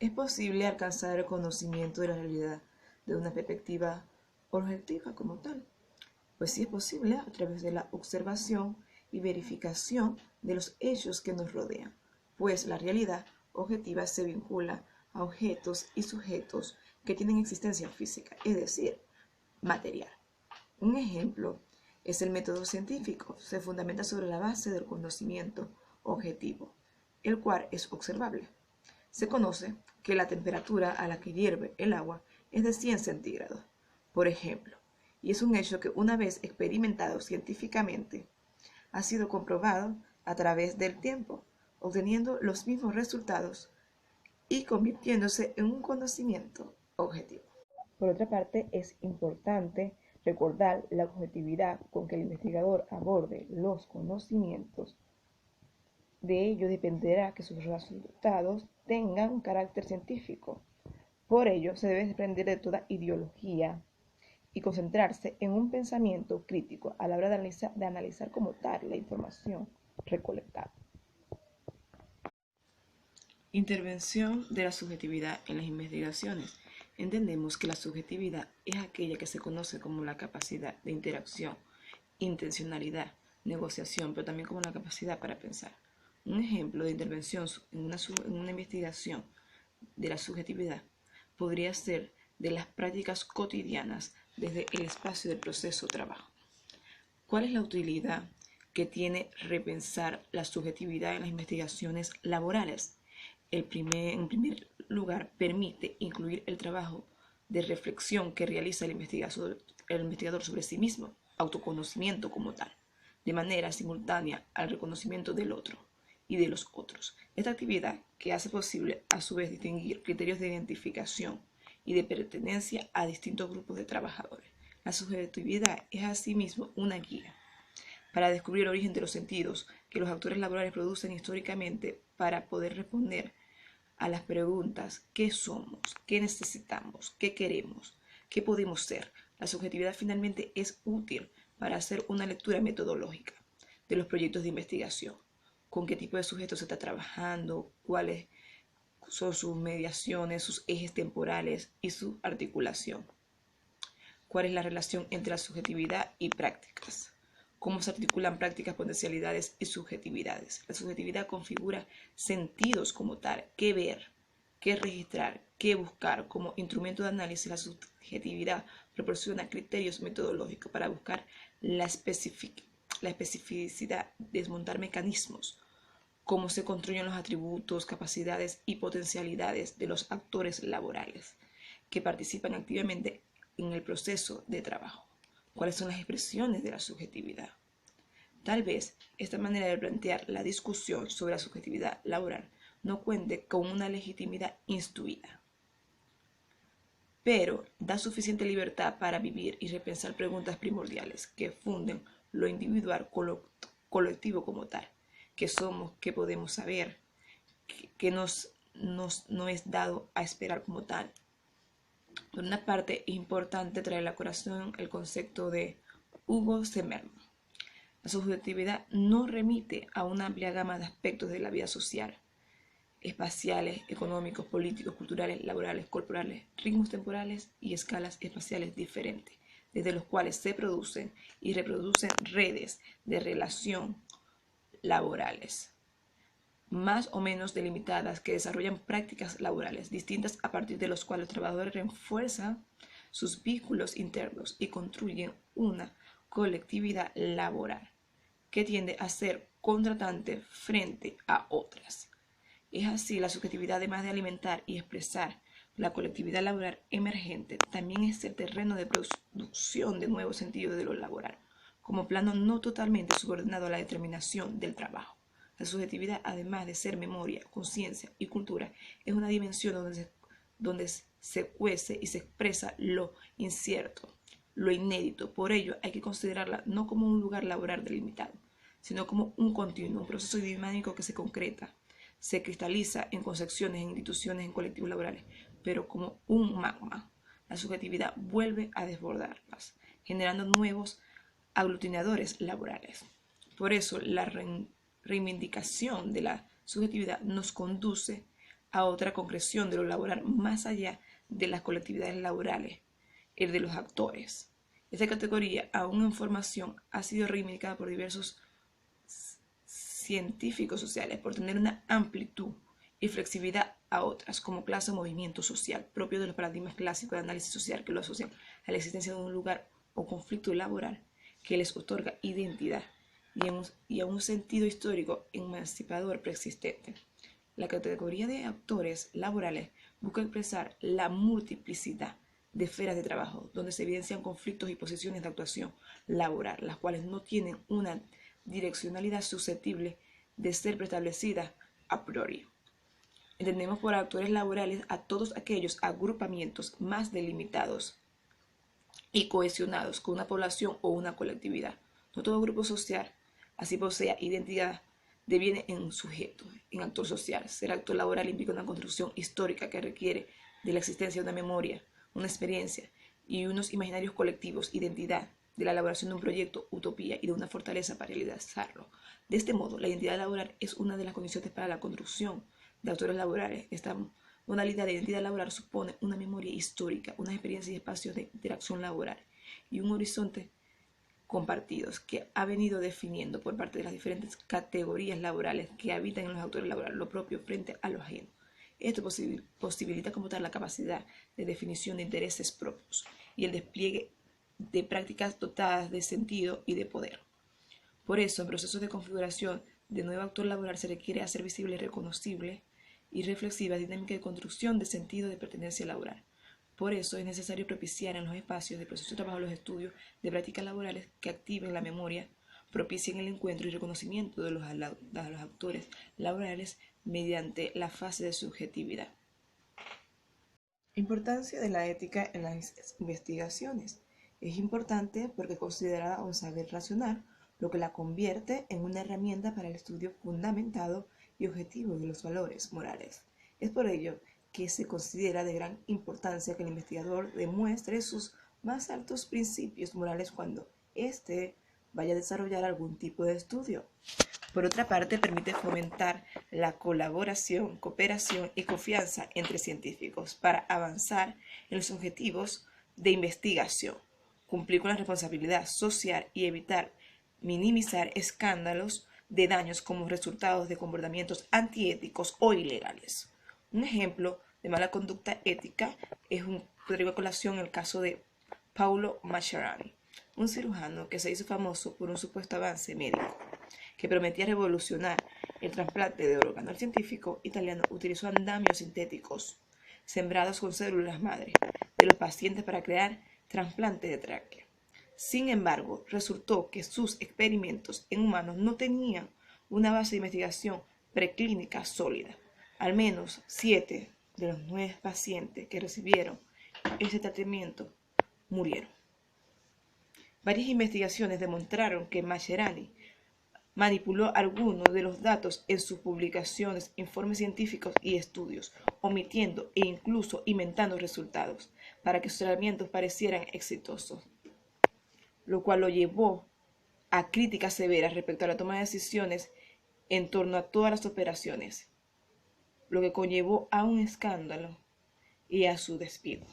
Es posible alcanzar el conocimiento de la realidad de una perspectiva objetiva como tal. Pues sí es posible a través de la observación y verificación de los hechos que nos rodean, pues la realidad objetiva se vincula a objetos y sujetos que tienen existencia física, es decir, material. Un ejemplo es el método científico. Se fundamenta sobre la base del conocimiento objetivo, el cual es observable. Se conoce que la temperatura a la que hierve el agua es de 100 centígrados, por ejemplo, y es un hecho que una vez experimentado científicamente ha sido comprobado a través del tiempo, obteniendo los mismos resultados y convirtiéndose en un conocimiento objetivo. Por otra parte, es importante recordar la objetividad con que el investigador aborde los conocimientos. De ello dependerá que sus resultados tengan un carácter científico. Por ello, se debe desprender de toda ideología y concentrarse en un pensamiento crítico a la hora de analizar como tal la información recolectada. Intervención de la subjetividad en las investigaciones. Entendemos que la subjetividad es aquella que se conoce como la capacidad de interacción, intencionalidad, negociación, pero también como la capacidad para pensar. Un ejemplo de intervención en una investigación de la subjetividad podría ser de las prácticas cotidianas desde el espacio del proceso de trabajo. ¿Cuál es la utilidad que tiene repensar la subjetividad en las investigaciones laborales? En primer lugar, permite incluir el trabajo de reflexión que realiza el investigador sobre sí mismo, autoconocimiento como tal, de manera simultánea al reconocimiento del otro y de los otros. Esta actividad que hace posible a su vez distinguir criterios de identificación y de pertenencia a distintos grupos de trabajadores. La subjetividad es asimismo una guía para descubrir el origen de los sentidos que los actores laborales producen históricamente para poder responder a las preguntas: ¿qué somos? ¿Qué necesitamos? ¿Qué queremos? ¿Qué podemos ser? La subjetividad finalmente es útil para hacer una lectura metodológica de los proyectos de investigación, con qué tipo de sujetos se está trabajando, cuáles son sus mediaciones, sus ejes temporales y su articulación. ¿Cuál es la relación entre la subjetividad y prácticas? ¿Cómo se articulan prácticas, potencialidades y subjetividades? La subjetividad configura sentidos como tal, qué ver, qué registrar, qué buscar. Como instrumento de análisis, la subjetividad proporciona criterios metodológicos para buscar la especificidad, desmontar mecanismos, cómo se construyen los atributos, capacidades y potencialidades de los actores laborales que participan activamente en el proceso de trabajo. ¿Cuáles son las expresiones de la subjetividad? Tal vez esta manera de plantear la discusión sobre la subjetividad laboral no cuente con una legitimidad instruida, pero da suficiente libertad para vivir y repensar preguntas primordiales que funden lo individual con lo colectivo como tal. ¿Qué somos? ¿Qué podemos saber? ¿Qué nos es dado a esperar como tal? Por una parte, es importante traer a la colación el concepto de Hugo Zimmermann. La subjetividad no remite a una amplia gama de aspectos de la vida social, espaciales, económicos, políticos, culturales, laborales, corporales, ritmos temporales y escalas espaciales diferentes, desde los cuales se producen y reproducen redes de relación laborales, más o menos delimitadas, que desarrollan prácticas laborales distintas a partir de los cuales los trabajadores refuerzan sus vínculos internos y construyen una colectividad laboral que tiende a ser contratante frente a otras. Es así, la subjetividad, además de alimentar y expresar la colectividad laboral emergente, también es el terreno de producción de nuevos sentidos de lo laboral, como plano no totalmente subordinado a la determinación del trabajo. La subjetividad, además de ser memoria, conciencia y cultura, es una dimensión donde se cuece y se expresa lo incierto, lo inédito. Por ello, hay que considerarla no como un lugar laboral delimitado, sino como un continuo, un proceso dinámico que se concreta, se cristaliza en concepciones, en instituciones, en colectivos laborales, pero como un magma. La subjetividad vuelve a desbordarlas, generando nuevos aglutinadores laborales. Por eso, la reivindicación de la subjetividad nos conduce a otra concreción de lo laboral más allá de las colectividades laborales, el de los actores. Esta categoría, aún en formación, ha sido reivindicada por diversos científicos sociales por tener una amplitud y flexibilidad a otras, como clase o movimiento social, propio de los paradigmas clásicos de análisis social que lo asocian a la existencia de un lugar o conflicto laboral que les otorga identidad y a un sentido histórico emancipador preexistente. La categoría de actores laborales busca expresar la multiplicidad de esferas de trabajo, donde se evidencian conflictos y posiciones de actuación laboral, las cuales no tienen una direccionalidad susceptible de ser preestablecida a priori. Entendemos por actores laborales a todos aquellos agrupamientos más delimitados y cohesionados con una población o una colectividad. No todo grupo social, así posea identidad, deviene en un sujeto, en actor social. Ser actor laboral implica una construcción histórica que requiere de la existencia de una memoria, una experiencia y unos imaginarios colectivos, identidad, de la elaboración de un proyecto, utopía y de una fortaleza para realizarlo. De este modo, la identidad laboral es una de las condiciones para la construcción de actores laborales. Esta modalidad de identidad laboral supone una memoria histórica, unas experiencias y espacios de interacción laboral y un horizonte compartidos que ha venido definiendo por parte de las diferentes categorías laborales que habitan en los actores laborales lo propio frente a lo ajeno. Esto posibilita como tal la capacidad de definición de intereses propios y el despliegue de prácticas dotadas de sentido y de poder. Por eso, en procesos de configuración de nuevo actor laboral se requiere hacer visible, reconocible y reflexiva dinámica de construcción de sentido de pertenencia laboral. Por eso es necesario propiciar en los espacios de proceso de trabajo los estudios de prácticas laborales que activen la memoria, propicien el encuentro y reconocimiento de los actores laborales mediante la fase de subjetividad. Importancia de la ética en las investigaciones. Es importante porque es considerada un saber racional, lo que la convierte en una herramienta para el estudio fundamentado y objetivo de los valores morales. Es por ello que se considera de gran importancia que el investigador demuestre sus más altos principios morales cuando éste vaya a desarrollar algún tipo de estudio. Por otra parte, permite fomentar la colaboración, cooperación y confianza entre científicos para avanzar en los objetivos de investigación, cumplir con la responsabilidad social y evitar minimizar escándalos de daños como resultados de comportamientos antiéticos o ilegales. Un ejemplo de mala conducta ética es traigo a colación el caso de Paolo Mascherani, un cirujano que se hizo famoso por un supuesto avance médico que prometía revolucionar el trasplante de órgano. El científico italiano utilizó andamios sintéticos sembrados con células madre de los pacientes para crear trasplantes de tráquea. Sin embargo, resultó que sus experimentos en humanos no tenían una base de investigación preclínica sólida. Al menos 7 de los 9 pacientes que recibieron este tratamiento murieron. Varias investigaciones demostraron que Mascherani manipuló algunos de los datos en sus publicaciones, informes científicos y estudios, omitiendo e incluso inventando resultados para que sus tratamientos parecieran exitosos, lo cual lo llevó a críticas severas respecto a la toma de decisiones en torno a todas las operaciones, lo que conllevó a un escándalo y a su despido.